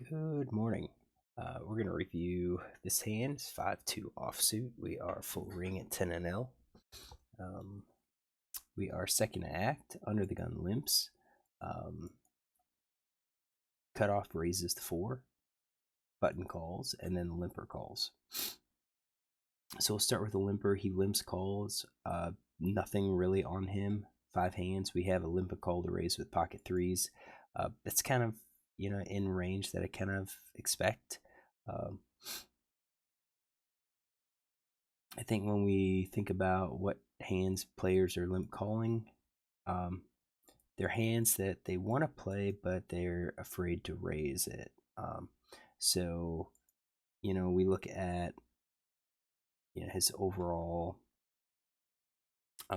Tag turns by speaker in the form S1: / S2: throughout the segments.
S1: Good morning. We're going to review this hand, 5-2 offsuit. We are full ring at 10 and L. We are second act, under the gun limps. Cutoff raises to 4, button calls, and then limper calls. So we'll start with the limper. He limps calls, nothing really on him. 5 hands. We have a limper call to raise with pocket 3s. It's kind of in range that I kind of expect. I think when we think about what hands players are limp calling, they're hands that they want to play, but they're afraid to raise it. So, we look at his overall.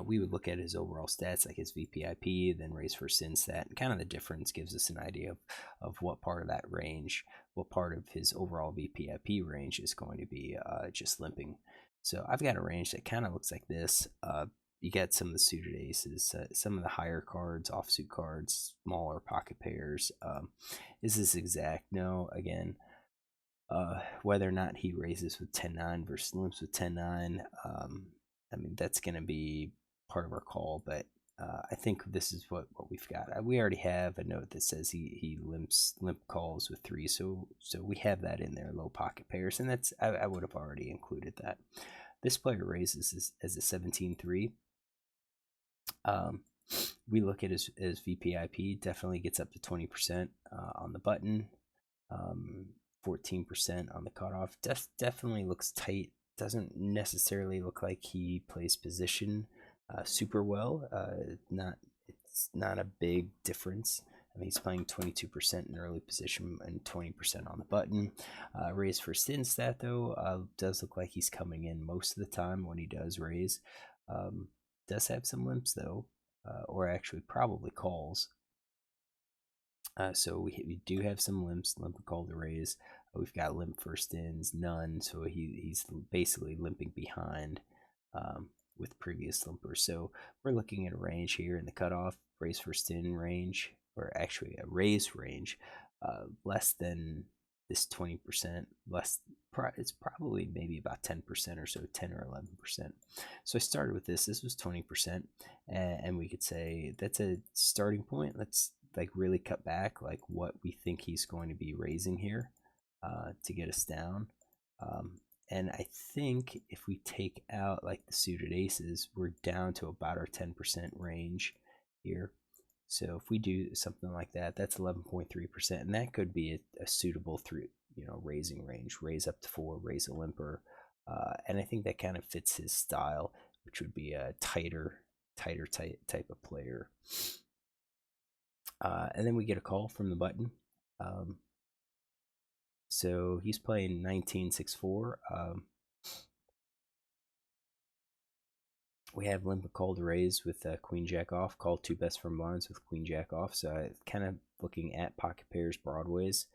S1: We would look at his overall stats, like his VPIP, then raise for sin stat, and kind of the difference gives us an idea of what part of that range, what part of his overall VPIP range is going to be just limping. So I've got a range that kind of looks like this. You get some of the suited aces, some of the higher cards, offsuit cards, smaller pocket pairs. Is this exact? No. Again, whether or not he raises with 10-9 versus limps with 10-9, I mean, that's going to be part of our call, but I think this is what we've got. We already have a note that says he limp calls with 3, so we have that in there, low pocket pairs, and that's I would have already included that. This player raises as a 17-3. We look at his VPIP, definitely gets up to 20% on the button, 14% on the cutoff. Definitely looks tight. Doesn't necessarily look like he plays position super well. It's not a big difference. I mean, he's playing 22% in early position and 20% on the button. Raise for sin stat, though, does look like he's coming in most of the time when he does raise. Does have some limps, though, or actually probably calls. So we do have some limps, limp call to raise. We've got limp first ins, none, so he's basically limping behind with previous limpers. So we're looking at a range here in the cutoff, raise first in range, or actually a raise range, less than this 20%, less. It's probably maybe about 10% or so, 10 or 11%. So I started with this. This was 20%, and we could say that's a starting point. Let's like really cut back like what we think he's going to be raising here to get us down. And I think if we take out like the suited aces, we're down to about our 10% range here. So if we do something like that, that's 11.3%, and that could be a suitable raising range. Raise up to 4, raise a limper, and I think that kind of fits his style, which would be a tighter type of player. And then we get a call from the button. So he's playing 19-6-4. We have limp call to raise with queen jack off, call 2 best from blinds with queen jack off. So kind of looking at pocket pairs broadways,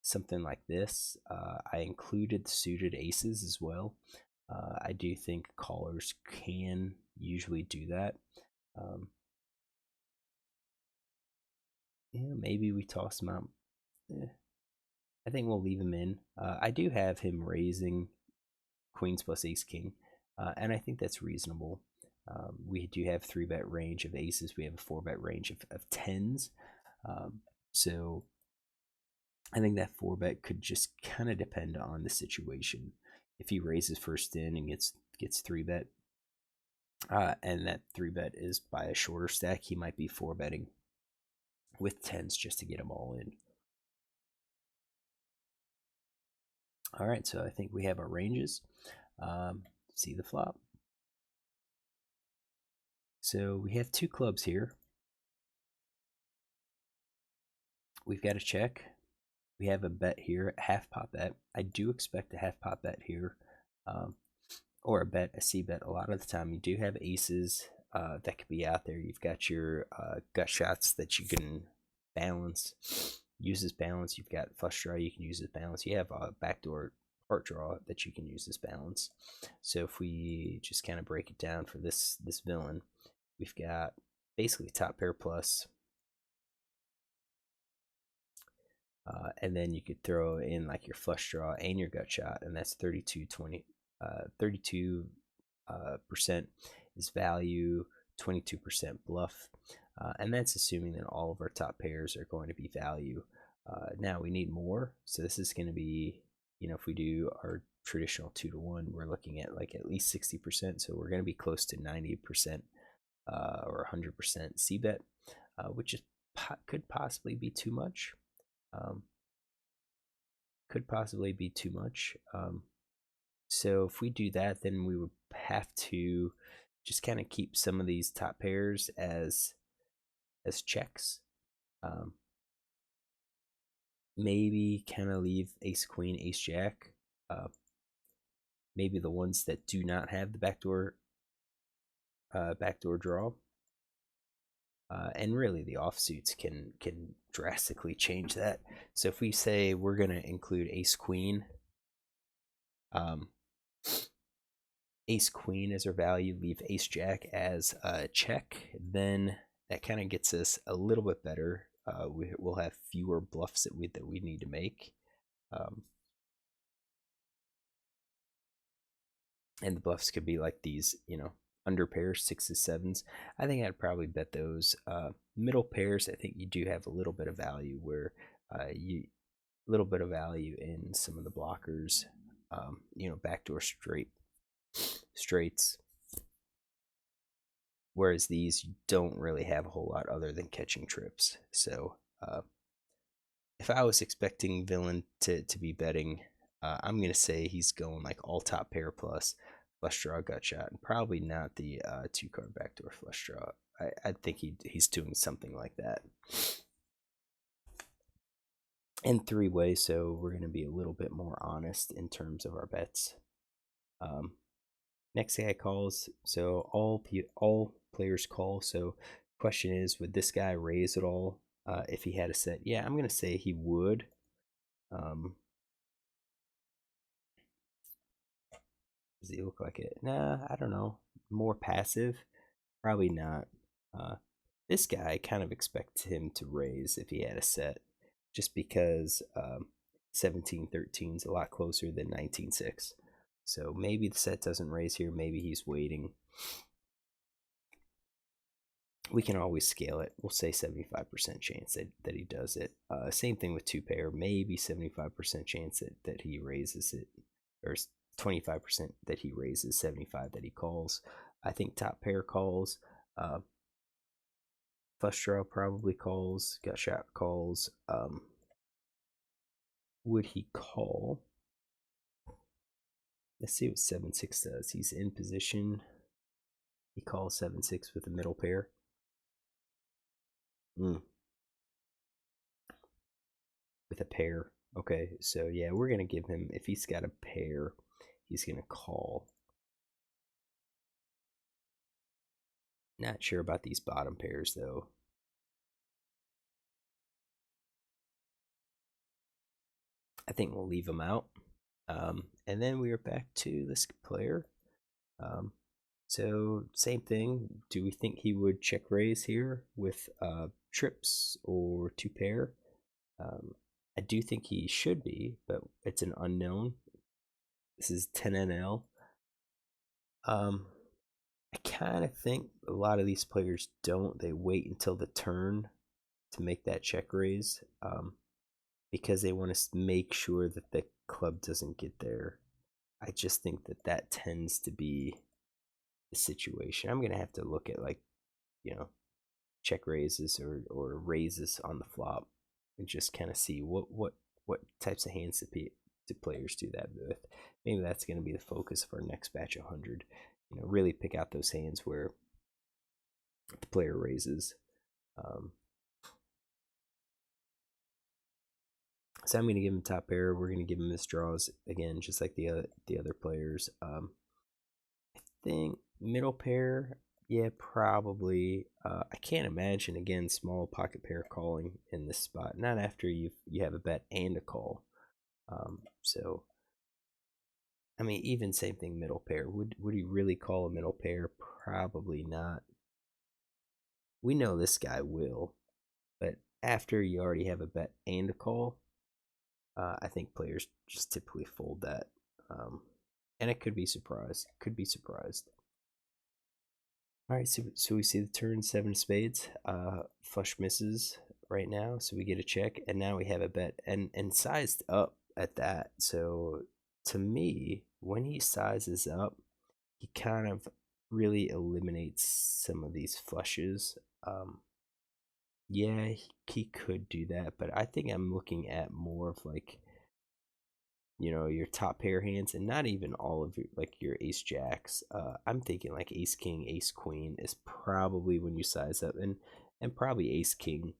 S1: something like this. I included the suited aces as well. I do think callers can usually do that. Maybe we toss him out. I think we'll leave him in. I do have him raising queens plus ace king, and I think that's reasonable. We do have 3-bet range of aces. We have a 4-bet range of tens. So I think that 4-bet could just kind of depend on the situation. If he raises first in and gets 3-bet, and that 3-bet is by a shorter stack, he might be 4-betting with tens just to get them all in. All right, so I think we have our ranges. See the flop. So we have 2 clubs here. We've got a check. We have a bet here, a half pot bet. I do expect a half pot bet here, or a C bet. A lot of the time, you do have aces that could be out there. You've got your gut shots that you can balance. Use as balance. You've got flush draw. You can use as balance. You have a backdoor heart draw that you can use as balance. So if we just kind of break it down for this villain, we've got basically top pair plus, and then you could throw in like your flush draw and your gut shot, and that's 32 percent is value, 22% bluff, and that's assuming that all of our top pairs are going to be value. Now we need more, so this is going to be, if we do our traditional 2-to-1, we're looking at like at least 60%, so we're going to be close to 90% or 100% c bet, which is could possibly be too much. So if we do that, then we would have to just kind of keep some of these top pairs as checks. Maybe kind of leave ace queen, ace jack. Maybe the ones that do not have the backdoor draw. And really, the offsuits can drastically change that. So if we say we're going to include ace queen, ace queen as our value, leave ace jack as a check, then that kind of gets us a little bit better. We'll have fewer bluffs that we need to make. And the bluffs could be like these, under pairs, 6s, 7s. I think I'd probably bet those. Middle pairs, I think you do have a little bit of value where little bit of value in some of the blockers, backdoor straights. Whereas these, you don't really have a whole lot other than catching trips. So if I was expecting Villain to be betting, I'm going to say he's going like all top pair plus flush draw gut shot, and probably not the 2-card backdoor flush draw. I think he's doing something like that. And 3-way, so we're going to be a little bit more honest in terms of our bets. Next guy calls, so all players call. So question is, would this guy raise at all if he had a set? Yeah, I'm going to say he would. Does he look like it? Nah, I don't know. More passive? Probably not. This guy, I kind of expect him to raise if he had a set, just because 17-13 is a lot closer than 19-6. So maybe the set doesn't raise here. Maybe he's waiting. We can always scale it. We'll say 75% chance that he does it. Same thing with 2-pair. Maybe 75% chance that he raises it, or 25% that he raises, 75 that he calls. I think top pair calls. Flush draw probably calls. Gut shot calls. Would he call? Let's see what 7-6 does. He's in position. He calls 7-6 with a middle pair. With a pair. Okay, so yeah, we're going to give him, if he's got a pair, he's going to call. Not sure about these bottom pairs, though. I think we'll leave them out. And then we are back to this player. So same thing. Do we think he would check raise here with trips or 2-pair? I do think he should be, but it's an unknown. This is 10 NL. I kind of think a lot of these players don't. They wait until the turn to make that check raise, because they want to make sure that the club doesn't get there. I just think that tends to be the situation. I'm going to have to look at, like, check raises or raises on the flop and just kind of see what types of hands do players do that with. Maybe that's going to be the focus of our next batch of 100. Really pick out those hands where the player raises. So I'm going to give him top pair. We're going to give him his draws again, just like the other players. I think middle pair, yeah, probably. I can't imagine, again, small pocket pair calling in this spot. Not after you have a bet and a call. So, I mean, even same thing, middle pair. Would he really call a middle pair? Probably not. We know this guy will, but after you already have a bet and a call, I think players just typically fold that, um, and it could be surprised. Could be surprised. All right, so we see the turn 7 of spades. Flush misses right now, so we get a check, and now we have a bet, and sized up at that. So to me, when he sizes up, he kind of really eliminates some of these flushes. Yeah, he could do that, but I think I'm looking at more of like, your top pair hands, and not even all of your like your ace jacks. I'm thinking like ace king, ace queen is probably when you size up, and probably ace king.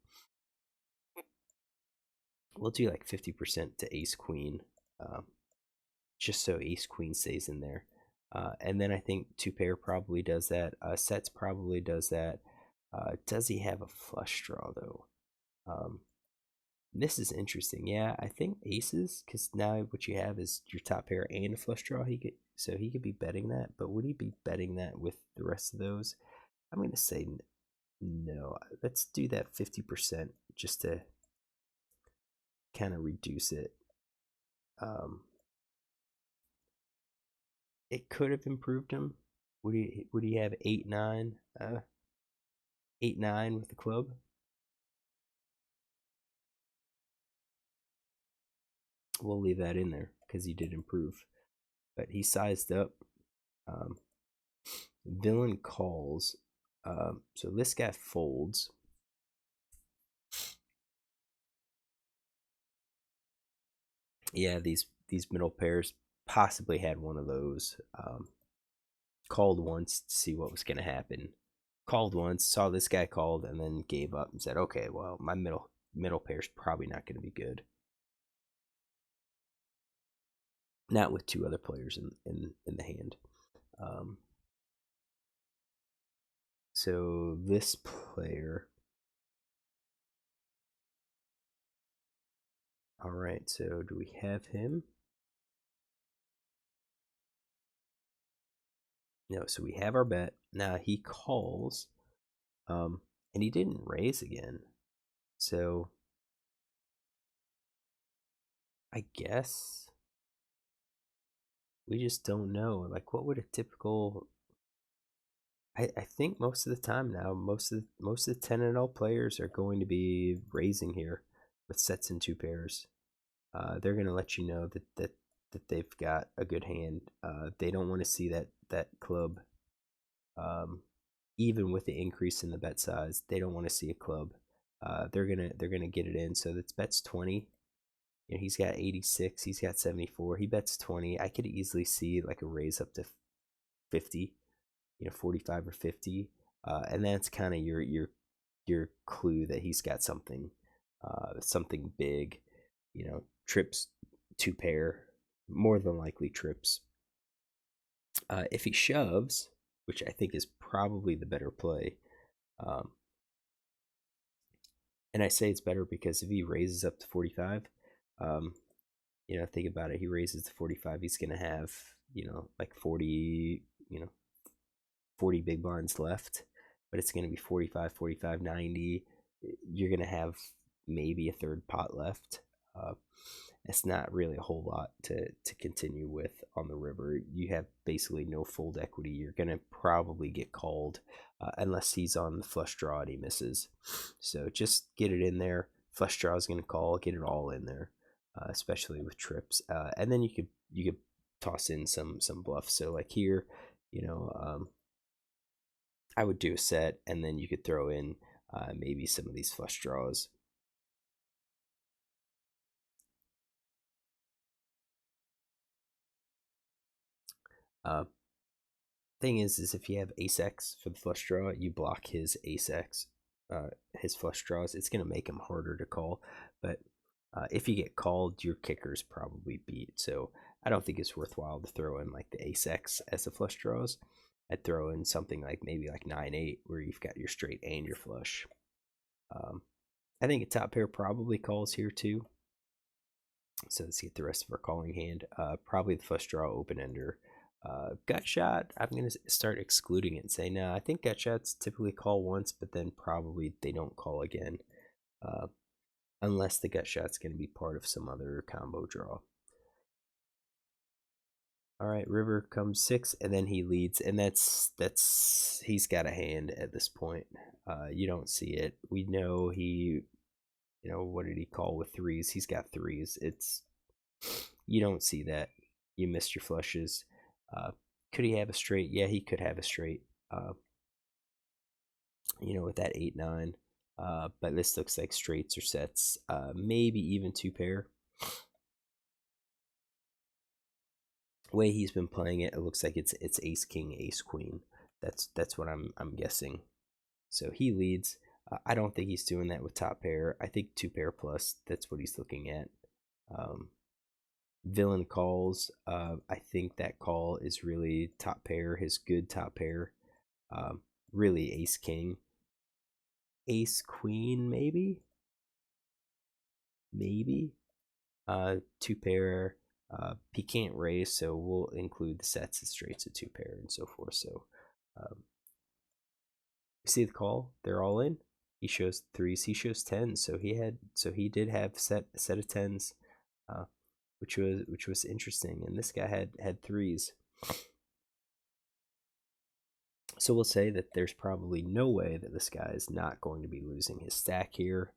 S1: We'll do like 50% to ace queen, um, just so ace queen stays in there. And then I think two pair probably does that. Sets probably does that. Does he have a flush draw though? Um, This is interesting. Yeah, I think aces, because now what you have is your top pair and a flush draw. He could be betting that, but would he be betting that with the rest of those? I'm gonna say no. Let's do that 50% just to kind of reduce it. Um, it could have improved him. Would he have 8-9, 8-9 with the club? We'll leave that in there because he did improve, but he sized up. Um, Villain calls. So this guy folds. Yeah, these middle pairs possibly had one of those. Called once to see what was going to happen. Called once, saw this guy called, and then gave up and said, "Okay, well, my middle pair's probably not going to be good." Not with two other players in the hand. Um, so this player. All right. So do we have him? No. So we have our bet. Now he calls, and he didn't raise again. So I guess we just don't know. Like, what would a typical? I think most of the time now, most of the 10-0 players are going to be raising here with sets and two pairs. They're going to let you know that they've got a good hand. They don't want to see that club, um, even with the increase in the bet size. They don't want to see a club. They're gonna get it in. So that's bets 20. He's got 86. He's got 74. He bets 20. I could easily see like a raise up to 50. 45 or 50, and that's kind of your clue that he's got something big. Trips two pair, more than likely trips. If he shoves, which I think is probably the better play, um, and I say it's better because if he raises up to 45, um, think about it. He raises to 45, he's gonna have like 40, 40 big blinds left, but it's going to be 45, 45, 90. You're going to have maybe a third pot left. Uh, it's not really a whole lot to continue with on the river. You have basically no fold equity. You're going to probably get called unless he's on the flush draw and he misses. So just get it in there. Flush draw is going to call. Get it all in there, especially with trips. And then you could toss in some bluffs. So like here, I would do a set, and then you could throw in maybe some of these flush draws. Uh, Thing is if you have ace X for the flush draw, you block his ace X, his flush draws. It's going to make him harder to call. But if you get called, your kicker's probably beat. So I don't think it's worthwhile to throw in like the ace X as the flush draws. I'd throw in something like maybe like 9-8 where you've got your straight and your flush. Um, I think a top pair probably calls here too. So let's get the rest of our calling hand. Probably the flush draw open ender. Gut shot, I'm going to start excluding it and say, no, I think gut shots typically call once, but then probably they don't call again. Uh, unless the gut shot's going to be part of some other combo draw. All right, river comes 6, and then he leads, and that's he's got a hand at this point. You don't see it. We know he, what did he call with 3s? He's got 3s. You don't see that. You missed your flushes. Could he have a straight? Yeah, he could have a straight. With that 8-9. But this looks like straights or sets. Maybe even 2-pair. Way he's been playing it, it looks like it's ace king, ace queen. That's what I'm guessing. So he leads. I don't think he's doing that with top pair. I think 2-pair plus. That's what he's looking at. Villain calls. I think that call is really top pair. His good top pair. Really ace king, ace queen, maybe. 2-pair. He can't raise, so we'll include the sets and straights of 2-pair and so forth. So you see the call, they're all in. He shows 3s, he shows 10s, so he did have a set of 10s, which was interesting. And this guy had 3s. So we'll say that there's probably no way that this guy is not going to be losing his stack here.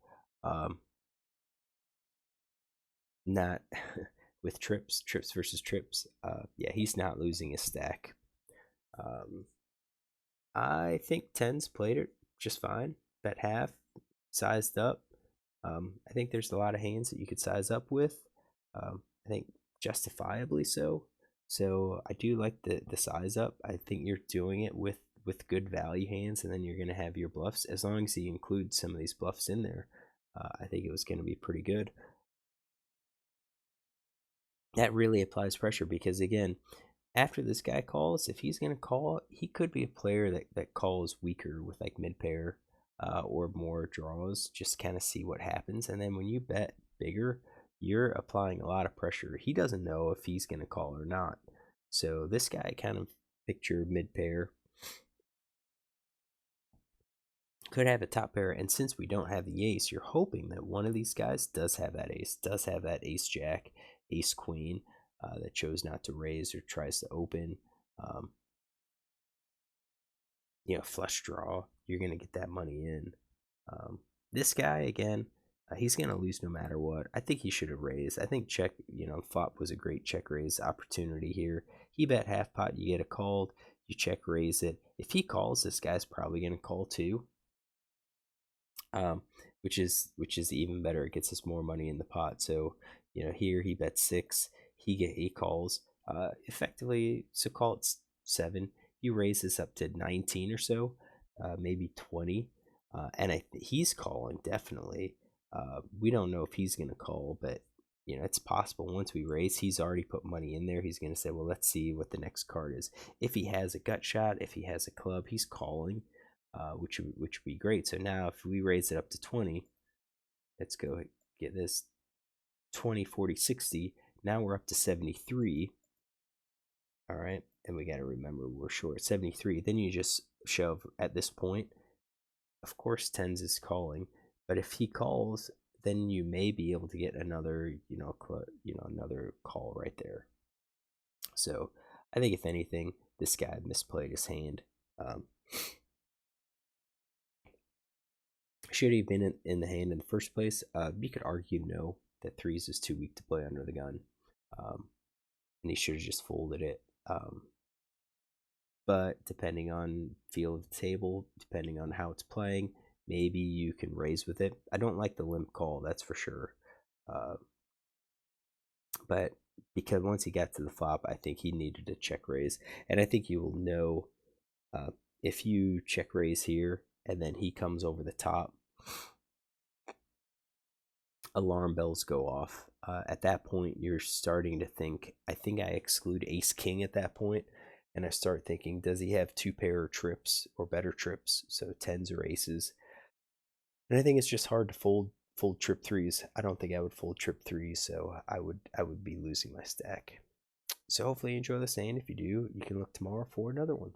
S1: Not with trips versus trips. Yeah, he's not losing his stack. I think 10's played it just fine. Bet half, sized up. I think there's a lot of hands that you could size up with. I think justifiably so. So I do like the size up. I think you're doing it with good value hands, and then you're going to have your bluffs. As long as you include some of these bluffs in there, I think it was going to be pretty good. That really applies pressure because, again, after this guy calls, if he's going to call, he could be a player that calls weaker with like mid pair or more draws, just kind of see what happens. And then when you bet bigger, you're applying a lot of pressure. He doesn't know if he's going to call or not. So this guy kind of picture mid pair could have a top pair, and since we don't have the ace, you're hoping that one of these guys does have that ace jack, ace queen that chose not to raise or tries to open. Flush draw, you're going to get that money in. This guy, again, he's going to lose no matter what. I think he should have raised. I think check, flop was a great check raise opportunity here. He bet half pot, you get a called, you check raise it. If he calls, this guy's probably going to call too. Which is even better. It gets us more money in the pot. So here he bets 6, he calls effectively. So call it 7. You raise this up to 19 or so, maybe 20, and he's calling definitely. We don't know if he's gonna call, but it's possible. Once we raise, he's already put money in there. He's gonna say, well, let's see what the next card is. If he has a gut shot, if he has a club, he's calling. Which would be great. So now if we raise it up to 20, let's go get this 20, 40, 60. Now we're up to 73. All right, and we got to remember we're short 73. Then you just shove at this point. Of course, 10s is calling, but if he calls, then you may be able to get another, another call right there. So I think if anything, this guy misplayed his hand. Should he have been in the hand in the first place? You could argue no, that 3s is too weak to play under the gun, and he should have just folded it. But depending on feel of the table, depending on how it's playing, maybe you can raise with it. I don't like the limp call, that's for sure. But because once he got to the flop, I think he needed to check raise, and I think you will know if you check raise here and then he comes over the top, alarm bells go off. At that point, you're starting to think, I think I exclude ace king at that point, and I start thinking, does he have 2-pair trips or better trips, so 10s or aces? And I think it's just hard to fold trip 3s. I don't think I would fold trip 3s, so I would be losing my stack. So hopefully you enjoy this hand. If you do, you can look tomorrow for another one.